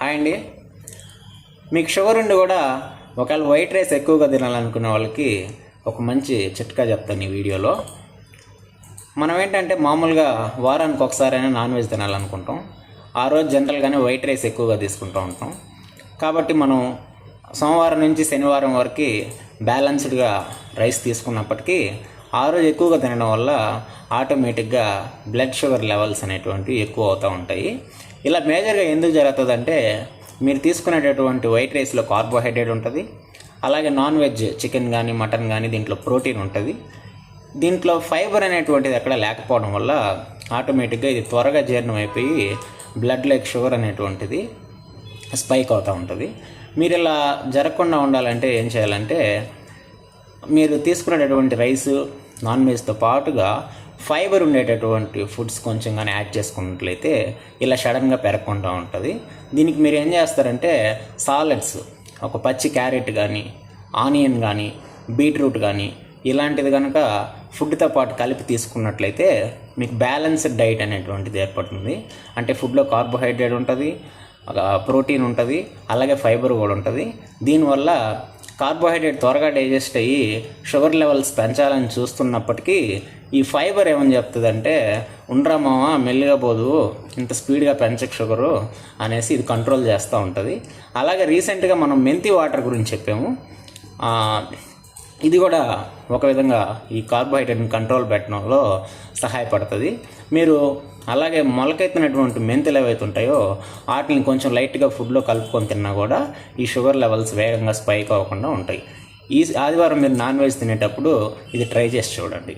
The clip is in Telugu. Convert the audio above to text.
హాయ్ అండి. మీకు షుగర్ ఉండి కూడా ఒకవేళ వైట్ రైస్ ఎక్కువగా తినాలనుకునే వాళ్ళకి ఒక మంచి చిట్కా చెప్తాను ఈ వీడియోలో. మనం ఏంటంటే మామూలుగా వారానికి ఒకసారైనా నాన్ వెజ్ తినాలనుకుంటాం. ఆ రోజు జనరల్గానే వైట్ రైస్ ఎక్కువగా తీసుకుంటూ ఉంటాం. కాబట్టి మనం సోమవారం నుంచి శనివారం వరకు బ్యాలెన్స్డ్గా రైస్ తీసుకున్నప్పటికీ ఆ రోజు ఎక్కువగా తినడం వల్ల ఆటోమేటిక్గా బ్లడ్ షుగర్ లెవెల్స్ అనేటువంటివి ఎక్కువ అవుతూ ఉంటాయి. ఇలా మేజర్గా ఎందుకు జరుగుతుందంటే మీరు తీసుకునేటటువంటి వైట్ రైస్లో కార్బోహైడ్రేట్ ఉంటుంది, అలాగే నాన్ వెజ్ చికెన్ కానీ మటన్ కానీ దీంట్లో ప్రోటీన్ ఉంటుంది. దీంట్లో ఫైబర్ అనేటువంటిది ఎక్కడ లేకపోవడం వల్ల ఆటోమేటిక్గా ఇది త్వరగా జీర్ణం అయిపోయి బ్లడ్ లైక్ షుగర్ అనేటువంటిది స్పైక్ అవుతూ ఉంటుంది. మీరు ఇలా జరగకుండా ఉండాలంటే ఏం చేయాలంటే మీరు తీసుకునేటటువంటి రైసు నాన్ వెజ్తో పాటుగా ఫైబర్ ఉండేటటువంటి ఫుడ్స్ కొంచెం కానీ యాడ్ చేసుకున్నట్లయితే ఇలా సడన్గా పెరగకుండా ఉంటుంది. దీనికి మీరు ఏం చేస్తారంటే సాలడ్స్, ఒక పచ్చి క్యారెట్ కానీ ఆనియన్ కానీ బీట్రూట్ కానీ ఇలాంటిది కనుక ఫుడ్తో పాటు కలిపి తీసుకున్నట్లయితే మీకు బ్యాలెన్స్డ్ డైట్ అనేటువంటిది ఏర్పడుతుంది. అంటే ఫుడ్లో కార్బోహైడ్రేట్ ఉంటుంది, ప్రోటీన్ ఉంటుంది, అలాగే ఫైబర్ కూడా ఉంటుంది. దీనివల్ల కార్బోహైడ్రేట్ త్వరగా డైజెస్ట్ అయ్యి షుగర్ లెవెల్స్ పెంచాలని చూస్తున్నప్పటికీ ఈ ఫైబర్ ఏమని చెప్తుందంటే ఉండరా మామ మెల్లిగా పోదు, ఇంత స్పీడ్గా పెంచక షుగరు అనేసి ఇది కంట్రోల్ చేస్తూ ఉంటుంది. అలాగే రీసెంట్గా మనం మెంతి వాటర్ గురించి చెప్పాము. ఇది కూడా ఒక విధంగా ఈ కార్బోహైడ్రేట్ని కంట్రోల్ పెట్టడంలో సహాయపడుతుంది. మీరు అలాగే మొలకెత్తినటువంటి మెంతులు ఏవైతే ఉంటాయో వాటిని కొంచెం లైట్గా ఫుడ్లో కలుపుకొని తిన్నా కూడా ఈ షుగర్ లెవెల్స్ వేగంగా స్పైక్ అవ్వకుండా ఉంటాయి. ఈ ఆదివారం మీరు నాన్ వెజ్ తినేటప్పుడు ఇది ట్రై చేసి చూడండి.